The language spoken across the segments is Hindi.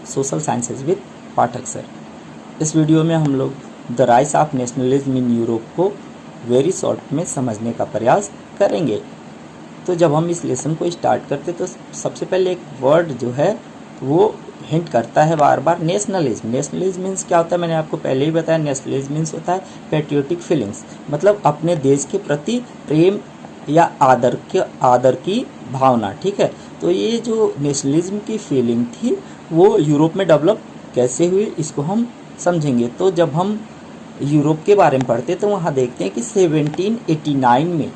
Social sciences with Pathak sir. इस वीडियो में हम लोग the rise of nationalism in Europe को वेरी शॉर्ट में समझने का प्रयास करेंगे। तो जब हम इस लेसन को स्टार्ट करते तो सबसे पहले एक वर्ड जो है वो हिंट करता है बार बार, नेशनलिज्म। नेशनलिज्म मीन्स क्या होता है, मैंने आपको पहले ही बताया। नेशनलिज्म मीन्स होता है पैट्रियोटिक फीलिंग्स, मतलब अपने देश के प्रति प्रेम या आदर की भावना। ठीक है, तो ये जो नेशनलिज्म की फीलिंग थी वो यूरोप में डेवलप कैसे हुई इसको हम समझेंगे। तो जब हम यूरोप के बारे में पढ़ते तो वहाँ देखते हैं कि 1789 में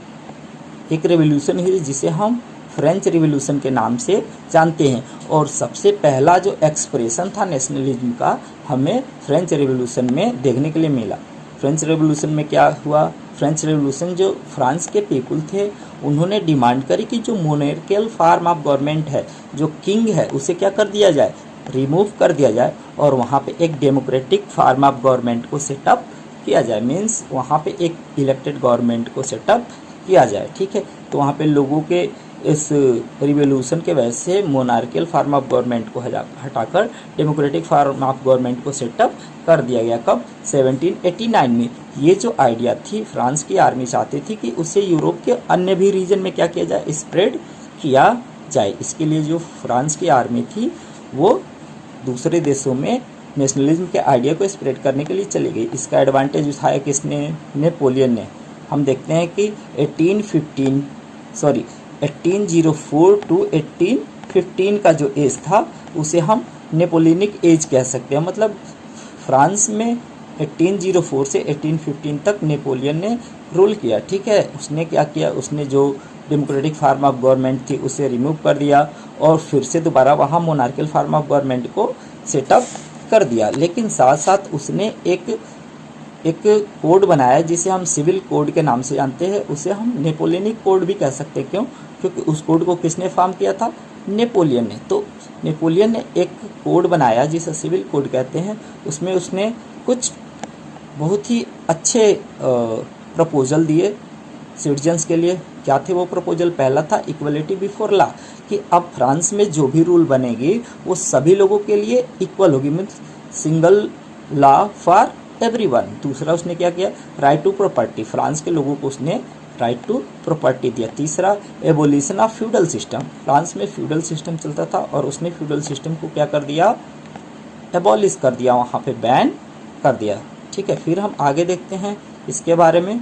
एक रेवोल्यूशन हुई जिसे हम फ्रेंच रिवॉल्यूशन के नाम से जानते हैं। और सबसे पहला जो एक्सप्रेशन था नेशनलिज्म का हमें फ्रेंच रिवॉल्यूशन में देखने के लिए मिला। फ्रेंच रिवॉल्यूशन में क्या हुआ, फ्रेंच रिवॉल्यूशन जो फ्रांस के पीपल थे उन्होंने डिमांड करी कि जो मोनार्कियल फॉर्म ऑफ गवर्नमेंट है, जो किंग है, उसे क्या कर दिया जाए, रिमूव कर दिया जाए और वहाँ पे एक डेमोक्रेटिक फॉर्म ऑफ गवर्नमेंट को सेटअप किया जाए। मीन्स वहाँ पे एक इलेक्टेड गवर्नमेंट को सेटअप किया जाए। ठीक है, तो वहाँ पे लोगों के इस रिवॉल्यूशन के वजह से मोनार्कियल फॉर्म ऑफ गवर्नमेंट को हटाकर डेमोक्रेटिक फॉर्म ऑफ गवर्नमेंट को सेटअप कर दिया गया। कब, 1789 में। ये जो आइडिया थी फ्रांस की आर्मी चाहती थी कि उसे यूरोप के अन्य भी रीजन में क्या किया जाए, स्प्रेड किया जाए। इसके लिए जो फ्रांस की आर्मी थी वो दूसरे देशों में नेशनलिज्म के आइडिया को स्प्रेड करने के लिए चली गई। इसका एडवांटेज उठाया किसने, नेपोलियन ने। हम देखते हैं कि 1804 टू 1815 का जो एज था उसे हम नेपोलियनिक एज कह सकते हैं। मतलब फ्रांस में 1804 से 1815 तक नेपोलियन ने रूल किया। ठीक है, उसने क्या किया, उसने जो डेमोक्रेटिक फॉर्म ऑफ गवर्नमेंट थी उसे रिमूव कर दिया और फिर से दोबारा वहाँ मोनार्कियल फॉर्म ऑफ गवर्नमेंट को सेटअप कर दिया। लेकिन साथ साथ उसने एक कोड बनाया जिसे हम सिविल कोड के नाम से जानते हैं। उसे हम नेपोलियनिक कोड भी कह सकते हैं। क्यों, क्योंकि उस कोड को किसने फॉर्म किया था, नेपोलियन ने। तो नेपोलियन ने एक कोड बनाया जिसे सिविल कोड कहते हैं। उसमें उसने कुछ बहुत ही अच्छे प्रपोजल दिए सिटीजन्स के लिए। क्या थे वो प्रपोजल, पहला था इक्वलिटी बिफोर लॉ, कि अब फ्रांस में जो भी रूल बनेगी वो सभी लोगों के लिए इक्वल होगी, means single law for everyone. दूसरा उसने क्या किया, राइट टू प्रॉपर्टी, फ्रांस के लोगों को उसने राइट टू प्रॉपर्टी दिया। तीसरा, abolition of feudal system, France में फ्यूडल सिस्टम चलता था और उसने फ्यूडल सिस्टम को क्या कर दिया, एबॉलिश कर दिया, वहाँ पे बैन कर दिया। ठीक है, फिर हम आगे देखते हैं इसके बारे में,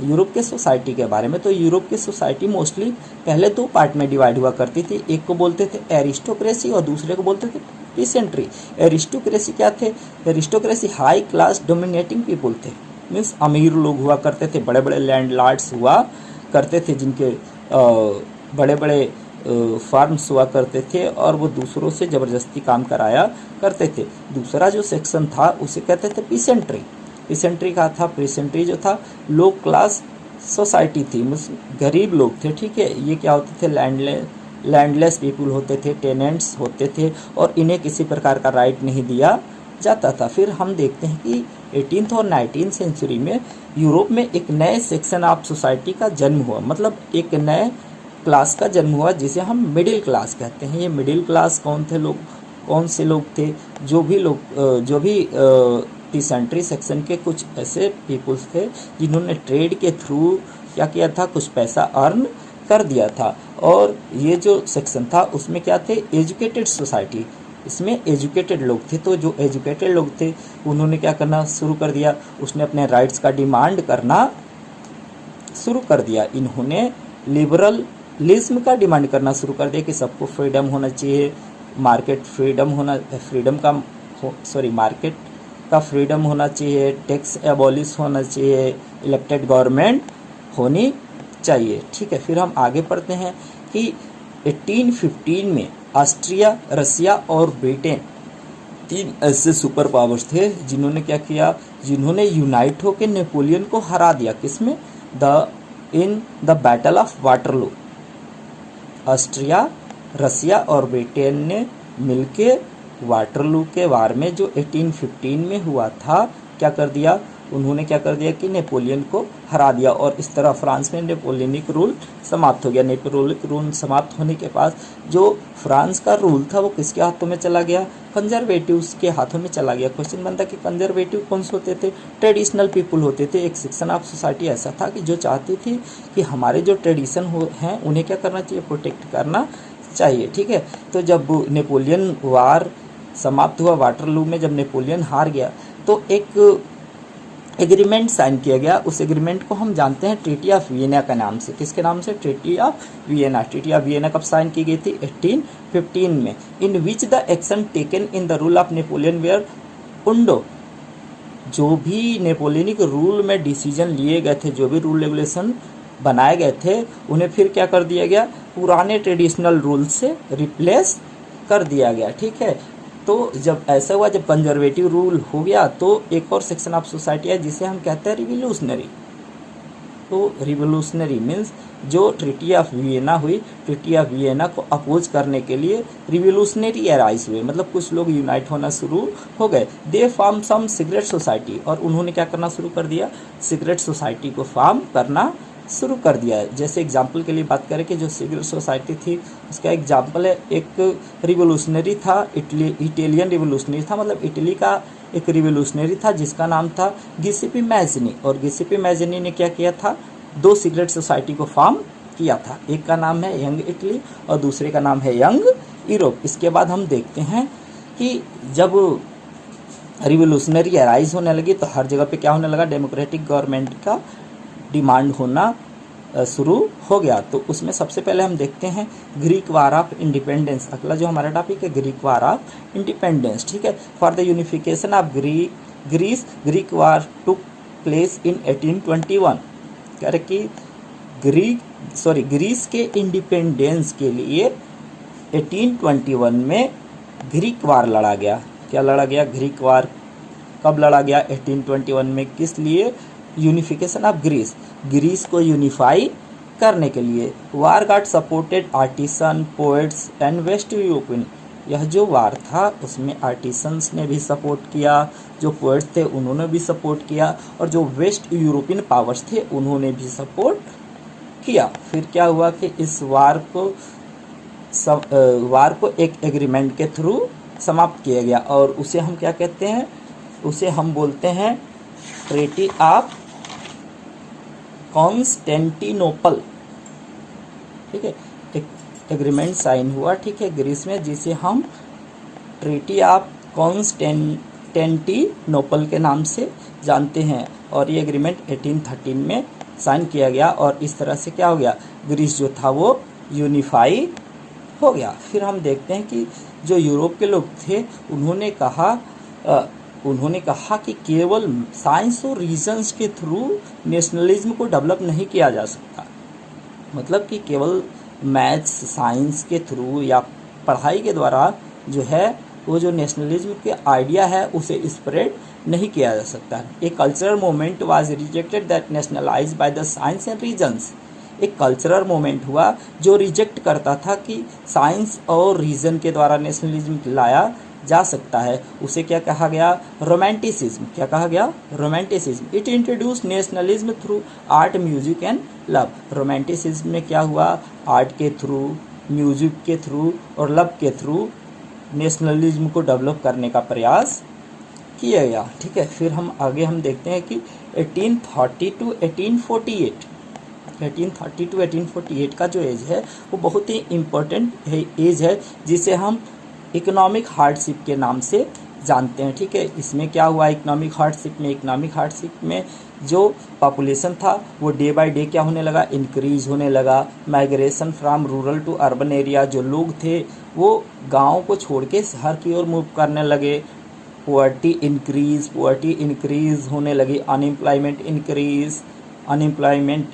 यूरोप के सोसाइटी के बारे में। तो यूरोप की सोसाइटी मोस्टली पहले दो पार्ट में डिवाइड हुआ करती थी। एक को बोलते थे एरिस्टोक्रेसी और दूसरे को बोलते थे पीसेंट्री। एरिस्टोक्रेसी क्या थे, aristocracy high class dominating people थे, मीन्स अमीर लोग हुआ करते थे, बड़े बड़े लैंडलॉर्ड्स हुआ करते थे जिनके बड़े बड़े फार्म्स हुआ करते थे और वो दूसरों से ज़बरदस्ती काम कराया करते थे। दूसरा जो सेक्शन था उसे कहते थे पीसेंट्री। पीसेंट्री का था, पीसेंट्री जो था लो क्लास सोसाइटी थी, गरीब लोग थे। ठीक है, ये क्या होते थे, लैंडलेस पीपल होते थे, टेनेंट्स होते थे और इन्हें किसी प्रकार का राइट नहीं दिया जाता था। फिर हम देखते हैं कि 18th और 19th सेंचुरी में यूरोप में एक नए सेक्शन ऑफ सोसाइटी का जन्म हुआ, मतलब एक नए क्लास का जन्म हुआ जिसे हम मिडिल क्लास कहते हैं। ये मिडिल क्लास कौन से लोग थे, जो भी पीसेंट्री सेक्शन के कुछ ऐसे पीपल्स थे जिन्होंने ट्रेड के थ्रू क्या किया था, कुछ पैसा अर्न कर दिया था। और ये जो सेक्शन था उसमें क्या थे, एजुकेटेड सोसाइटी, इसमें एजुकेटेड लोग थे। तो जो एजुकेटेड लोग थे उन्होंने क्या करना शुरू कर दिया, उसने अपने राइट्स का डिमांड करना शुरू कर दिया। इन्होंने लिबरलिज्म का डिमांड करना शुरू कर दिया कि सबको फ्रीडम होना चाहिए, मार्केट का फ्रीडम होना चाहिए, टैक्स एबॉलिश होना चाहिए, इलेक्टेड गवर्नमेंट होनी चाहिए। ठीक है, फिर हम आगे पढ़ते हैं कि 1815 में ऑस्ट्रिया, रसिया और ब्रिटेन, तीन ऐसे सुपर पावर्स थे जिन्होंने क्या किया, जिन्होंने यूनाइट होकर नेपोलियन को हरा दिया। किसमें, in the battle of Waterloo. Austria, Russia और ब्रिटेन ने मिलके वाटरलू के वार में जो 1815 में हुआ था क्या कर दिया, उन्होंने क्या कर दिया कि नेपोलियन को हरा दिया और इस तरह फ्रांस में नेपोलियनिक रूल समाप्त हो गया। नेपोलियनिक रूल समाप्त होने के बाद जो फ्रांस का रूल था वो किसके हाथों में चला गया? कंजर्वेटिव्स के हाथों में चला गया। क्वेश्चन बनता है कि कंजर्वेटिव कौन से होते थे? ट्रेडिशनल पीपुल होते थे। एक सेक्शन ऑफ सोसाइटी ऐसा था कि जो चाहती थी कि हमारे जो ट्रेडिशन हैं उन्हें क्या करना चाहिए? प्रोटेक्ट करना चाहिए। ठीक है, तो जब नेपोलियन वार समाप्त हुआ, वाटरलू में जब नेपोलियन हार गया तो एक एग्रीमेंट साइन किया गया। उस एग्रीमेंट को हम जानते हैं ट्रीटी ऑफ वियना के नाम से। किसके नाम से? Treaty of Vienna. Treaty of Vienna कब साइन की गई थी? 1815 में। In which the action taken in the rule of Napoleon were undo. जो भी नेपोलियनिक रूल में डिसीजन लिए गए थे, जो भी रूल रेगुलेशन बनाए गए थे, उन्हें फिर क्या कर दिया गया? पुराने ट्रेडिशनल रूल से रिप्लेस कर दिया गया। ठीक है, तो जब ऐसा हुआ, जब कंजर्वेटिव रूल हो गया तो एक और सेक्शन ऑफ सोसाइटी है जिसे हम कहते हैं रिवोल्यूशनरी। तो रिवोल्यूशनरी मीन्स जो ट्रीटी ऑफ वियना हुई, ट्रीटी ऑफ वियना को अपोज करने के लिए रिवोल्यूशनरी अराइज हुए, मतलब कुछ लोग यूनाइट होना शुरू हो गए। They form some secret society, और उन्होंने क्या करना शुरू कर दिया? सीक्रेट सोसाइटी को फॉर्म करना शुरू कर दिया है। जैसे एग्जाम्पल के लिए बात करें कि जो सीक्रेट सोसाइटी थी उसका एग्जाम्पल है, एक रिवोल्यूशनरी था, इटालियन रिवोल्यूशनरी था, मतलब इटली का एक रिवोल्यूशनरी था जिसका नाम था गिसेपी मैज़नी। और गिसेपी मैज़नी ने क्या किया था? 2 सीक्रेट सोसाइटी को फॉर्म किया था। एक का नाम है यंग इटली और दूसरे का नाम है यंग यूरोप। इसके बाद हम देखते हैं कि जब रिवोल्यूशनरी अराइज होने लगी तो हर जगह पे क्या होने लगा? डेमोक्रेटिक गवर्नमेंट का डिमांड होना शुरू हो गया। तो उसमें सबसे पहले हम देखते हैं ग्रीक वार ऑफ इंडिपेंडेंस। अगला जो हमारा टॉपिक है ग्रीक वार ऑफ इंडिपेंडेंस। ठीक है, for the unification of Greece, Greek war took place in 1821। कह रहे कि ग्रीस के इंडिपेंडेंस के लिए 1821 में ग्रीक वार लड़ा गया। क्या लड़ा गया? Greek war. कब लड़ा गया? 1821 में। किस लिए? यूनिफिकेशन ऑफ ग्रीस, ग्रीस को यूनिफाई करने के लिए। War got supported artisan, poets and west European. यह जो वार था उसमें आर्टिसंस ने भी सपोर्ट किया, जो पोएट्स थे उन्होंने भी सपोर्ट किया, और जो वेस्ट यूरोपियन पावर्स थे उन्होंने भी सपोर्ट किया। फिर क्या हुआ कि इस वार को एक एग्रीमेंट के थ्रू समाप्त किया गया, और उसे हम क्या कहते हैं? उसे हम बोलते हैं ट्रीटी ऑफ कॉन्स्टेंटिनोपल। ठीक है, एक एग्रीमेंट साइन हुआ, ठीक है, ग्रीस में, जिसे हम ट्रीटी ऑफ कॉन्स्टेंटिनोपल के नाम से जानते हैं। और ये एग्रीमेंट 1813 में साइन किया गया, और इस तरह से क्या हो गया? ग्रीस जो था वो यूनिफाई हो गया। फिर हम देखते हैं कि जो यूरोप के लोग थे उन्होंने कहा कि केवल साइंस और रीजन्स के थ्रू नेशनलिज्म को डेवलप नहीं किया जा सकता। मतलब कि केवल मैथ्स साइंस के थ्रू या पढ़ाई के द्वारा जो है वो जो नेशनलिज्म के आइडिया है उसे स्प्रेड नहीं किया जा सकता। A cultural movement was rejected that nationalize by the science and reasons. एक कल्चरल मूवमेंट हुआ जो रिजेक्ट करता था कि साइंस और रीजन के द्वारा नेशनलिज्म लाया जा सकता है। उसे क्या कहा गया? रोमांटिसिज्म। क्या कहा गया? Romanticism. It introduce nationalism through art, music and love. Romanticism में क्या हुआ? आर्ट के थ्रू, म्यूजिक के थ्रू और लव के थ्रू नेशनलिज्म को डेवलप करने का प्रयास किया गया। ठीक है, फिर हम आगे देखते हैं कि 1830 to 1848 का जो एज है वो बहुत ही इम्पोर्टेंट एज है, जिसे हम इकोनॉमिक हार्डशिप के नाम से जानते हैं। ठीक है, इसमें क्या हुआ? इकोनॉमिक हार्डशिप में जो पॉपुलेशन था वो डे बाय डे क्या होने लगा? इंक्रीज होने लगा। Migration from rural to urban area, जो लोग थे वो गांव को छोड़ के शहर की ओर मूव करने लगे। पॉवर्टी इंक्रीज होने लगी। अनएम्प्लॉयमेंट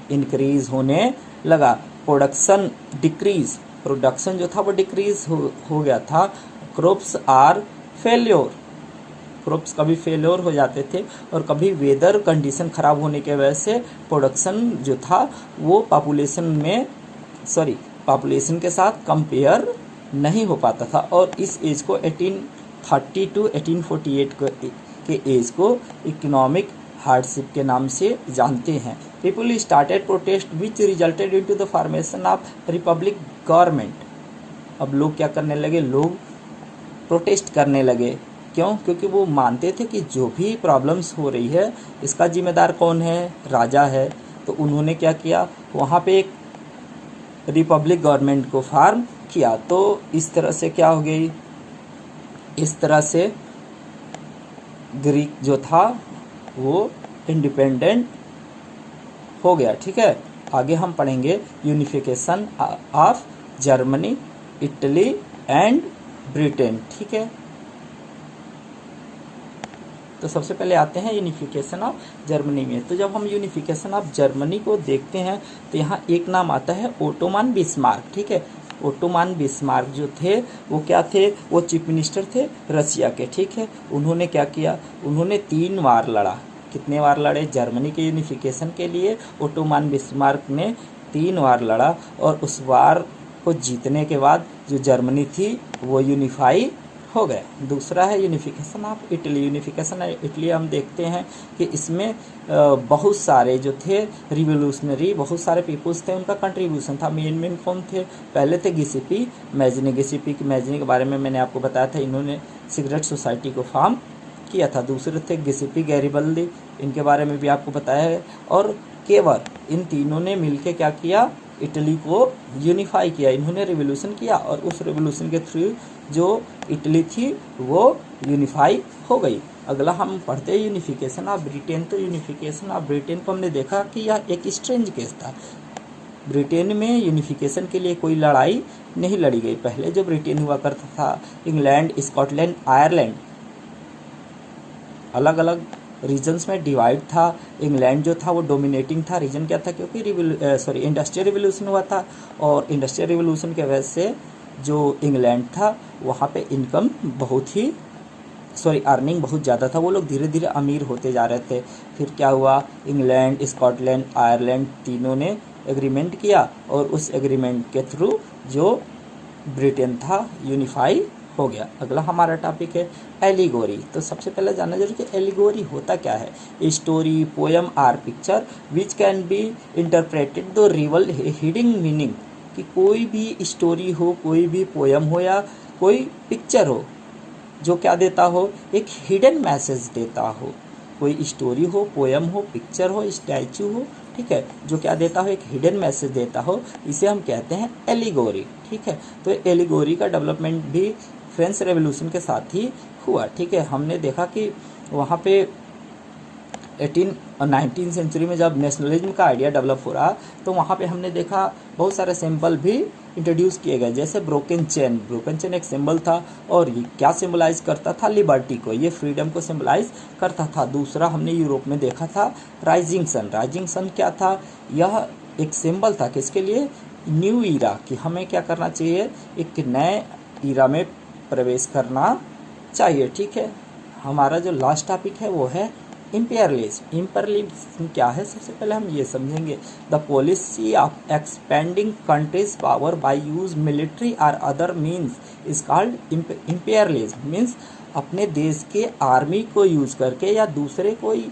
इंक्रीज होने लगा। प्रोडक्शन जो था वो डिक्रीज हो गया था। क्रॉप्स कभी फेल्योर हो जाते थे, और कभी वेदर कंडीशन ख़राब होने की वजह से प्रोडक्शन जो था वो पॉपुलेशन के साथ कंपेयर नहीं हो पाता था। और इस एज को 1830 to 1848 के एज को इकोनॉमिक हार्डशिप के नाम से जानते हैं। People started protest which resulted into the formation of Republic government. अब लोग क्या करने लगे, लोग प्रोटेस्ट करने लगे। क्यों? क्योंकि वो मानते थे कि जो भी प्रॉब्लम्स हो रही है इसका जिम्मेदार कौन है, राजा है। तो उन्होंने क्या किया, वहाँ पे एक रिपब्लिक गवर्नमेंट को फॉर्म किया। तो इस तरह से क्या हो गई, इस तरह से ग्रीक जो था वो इंडिपेंडेंट हो गया। ठीक है, आगे हम पढ़ेंगे unification of Germany, Italy and Britain. ठीक है, तो सबसे पहले आते हैं यूनिफिकेशन ऑफ जर्मनी में। तो जब हम यूनिफिकेशन ऑफ जर्मनी को देखते हैं तो यहाँ एक नाम आता है ओटोमान बिस्मार्क। ठीक है, ओटोमान बिस्मार्क जो थे वो क्या थे, वो चीफ मिनिस्टर थे रसिया के। ठीक है, उन्होंने क्या किया, उन्होंने 3 बार लड़ा। कितने बार लड़े? जर्मनी के यूनिफिकेशन के लिए ओटोमान बिस्मार्क ने 3 बार लड़ा, और उस बार को जीतने के बाद जो जर्मनी थी वो यूनिफाई हो गए। दूसरा है unification of Italy. Unification of Italy हम देखते हैं कि इसमें बहुत सारे जो थे रिवोल्यूशनरी, बहुत सारे पीपुल्स थे, उनका कंट्रीब्यूशन था। मेन कौन थे? पहले थे गिसिपी मैजनी। गिसिपी मैजनी के बारे में मैंने आपको बताया था, इन्होंने सीक्रेट सोसाइटी को फॉर्म किया था। दूसरे थे गिसिपी गैरिबल्दी, इनके बारे में भी आपको बताया है। और केवर, इन तीनों ने मिलकर क्या किया, इटली को यूनिफाई किया। इन्होंने रिवोल्यूशन किया और उस रिवोल्यूशन के थ्रू जो इटली थी वो यूनिफाई हो गई। अगला हम पढ़ते हैं यूनिफिकेशन ऑफ ब्रिटेन। तो यूनिफिकेशन ऑफ ब्रिटेन को हमने देखा कि यह एक स्ट्रेंज केस था। ब्रिटेन में यूनिफिकेशन के लिए कोई लड़ाई नहीं लड़ी गई। पहले जो ब्रिटेन हुआ करता था, इंग्लैंड, स्कॉटलैंड, आयरलैंड अलग अलग रीजन्स में डिवाइड था। इंग्लैंड जो था वो डोमिनेटिंग था। रीजन क्या था? क्योंकि इंडस्ट्रियल रिवोल्यूशन हुआ था, और इंडस्ट्रियल रिवोल्यूशन के वजह से जो इंग्लैंड था वहाँ पे इनकम बहुत ही अर्निंग बहुत ज़्यादा था। वो लोग धीरे धीरे अमीर होते जा रहे थे। फिर क्या हुआ, इंग्लैंड, स्कॉटलैंड, आयरलैंड तीनों ने एग्रीमेंट किया, और उस एग्रीमेंट के थ्रू जो ब्रिटेन था यूनिफाई हो गया। अगला हमारा टॉपिक है एलिगोरी। तो सबसे पहले जानना जरूरी है एलिगोरी होता क्या है। Story, poem or picture which can be interpreted the reveal hidden meaning. कि कोई भी स्टोरी हो, कोई भी पोएम हो, या कोई पिक्चर हो जो क्या देता हो, एक हिडन मैसेज देता हो। कोई स्टोरी हो, पोएम हो, पिक्चर हो, स्टैचू हो, ठीक है, जो क्या देता हो, एक हिडन मैसेज देता हो, इसे हम कहते हैं एलिगोरी। ठीक है, तो एलिगोरी का डेवलपमेंट भी फ्रेंच रेवोल्यूशन के साथ ही हुआ। ठीक है, हमने देखा कि वहाँ पे 19वीं सेंचुरी में जब नेशनलिज्म का आइडिया डेवलप हो रहा, तो वहाँ पे हमने देखा बहुत सारे सिंबल भी इंट्रोड्यूस किए गए, जैसे ब्रोकन चेन। ब्रोकन चेन एक सिंबल था, और ये क्या सिंबलाइज करता था? लिबर्टी को, ये फ्रीडम को सिंबलाइज करता था। दूसरा हमने यूरोप में देखा था राइजिंग सन। राइजिंग सन क्या था? यह एक सिंबल था किसके लिए? न्यू ईरा, कि हमें क्या करना चाहिए, एक नए ईरा में प्रवेश करना चाहिए। ठीक है, हमारा जो लास्ट टॉपिक है वो है इंपीरियलिज्म। इंपीरियलिज्म क्या है, सबसे पहले हम ये समझेंगे। The policy of expending countries power by use military और other means is called imperialism. Means अपने देश के आर्मी को यूज करके या दूसरे कोई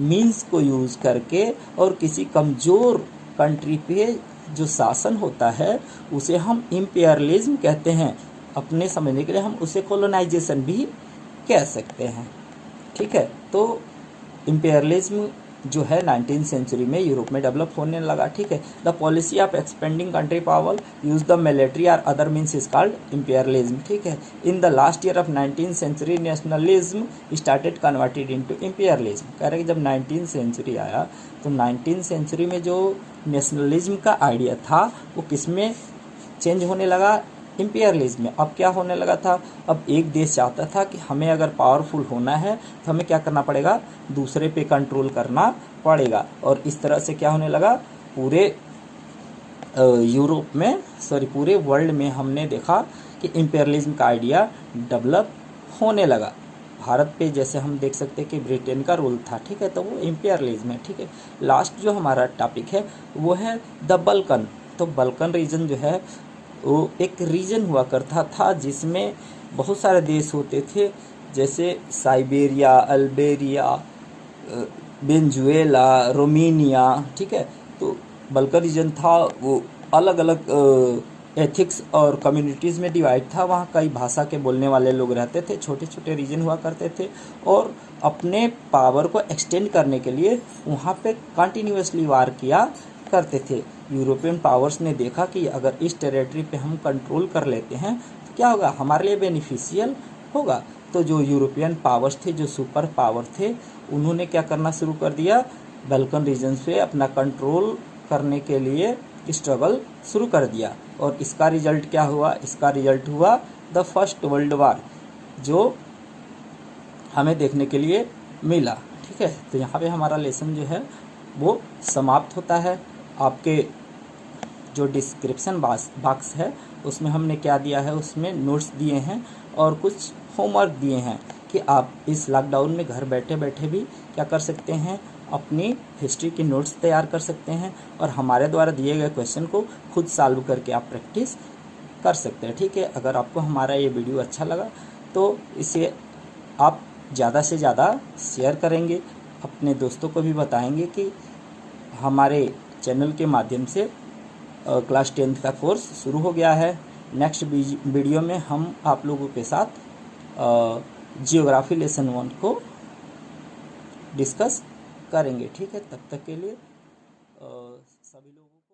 मीन्स को यूज करके और किसी कमज़ोर कंट्री पे जो शासन होता है उसे हम इंपीरियलिज्म कहते हैं। अपने समझने के लिए हम उसे कॉलोनाइजेशन भी कह सकते हैं। ठीक है, तो इंपीरियलिज्म जो है 19वीं सेंचुरी में यूरोप में डेवलप होने लगा। ठीक है, the policy of expending country power use the military और other means is called imperialism. ठीक है, in the last year of 19वीं century nationalism started converted into imperialism. कह रहे हैं कि जब 19वीं सेंचुरी आया तो 19वीं सेंचुरी में जो नेशनलिज्म का आइडिया था वो किस में चेंज होने लगा? इंपीरियलिज्म में। अब क्या होने लगा था? अब एक देश चाहता था कि हमें अगर पावरफुल होना है तो हमें क्या करना पड़ेगा? दूसरे पे कंट्रोल करना पड़ेगा। और इस तरह से क्या होने लगा? पूरे यूरोप में पूरे वर्ल्ड में हमने देखा कि इंपीरियलिज्म का आइडिया डेवलप होने लगा। भारत पे जैसे हम देख सकते हैं कि ब्रिटेन का रूल था। ठीक है, तो वो इंपीरियलिज्म है। ठीक है, लास्ट जो हमारा टॉपिक है वो है द बल्कन। तो बल्कन रीजन जो है वो एक रीजन हुआ करता था जिसमें बहुत सारे देश होते थे, जैसे साइबेरिया, अल्बेरिया, वेनेजुएला, रोमानिया, ठीक है। तो बल्कन रीजन था वो अलग अलग एथिक्स और कम्युनिटीज़ में डिवाइड था। वहाँ कई भाषा के बोलने वाले लोग रहते थे, छोटे छोटे रीजन हुआ करते थे, और अपने पावर को एक्सटेंड करने के लिए वहाँ पे कंटिन्यूसली वार किया करते थे। यूरोपियन पावर्स ने देखा कि अगर इस टेरिटरी पे हम कंट्रोल कर लेते हैं तो क्या होगा, हमारे लिए बेनिफिशियल होगा। तो जो यूरोपियन पावर्स थे, जो सुपर पावर थे, उन्होंने क्या करना शुरू कर दिया, बल्कन रीजन पे अपना कंट्रोल करने के लिए स्ट्रगल शुरू कर दिया। और इसका रिजल्ट क्या हुआ, इसका रिजल्ट हुआ द फर्स्ट वर्ल्ड वार, जो हमें देखने के लिए मिला। ठीक है, तो यहाँ पे हमारा लेसन जो है वो समाप्त होता है। आपके जो डिस्क्रिप्शन बॉक्स है उसमें हमने क्या दिया है, उसमें नोट्स दिए हैं और कुछ होमवर्क दिए हैं कि आप इस लॉकडाउन में घर बैठे बैठे भी क्या कर सकते हैं, अपनी हिस्ट्री की नोट्स तैयार कर सकते हैं और हमारे द्वारा दिए गए क्वेश्चन को खुद सॉल्व करके आप प्रैक्टिस कर सकते हैं। ठीक है, अगर आपको हमारा ये वीडियो अच्छा लगा तो इसे आप ज़्यादा से ज़्यादा शेयर करेंगे, अपने दोस्तों को भी बताएंगे कि हमारे चैनल के माध्यम से क्लास 10th का कोर्स शुरू हो गया है। नेक्स्ट वीडियो में हम आप लोगों के साथ जियोग्राफी लेसन 1 को डिस्कस करेंगे। ठीक है, तब तक के लिए सभी लोगों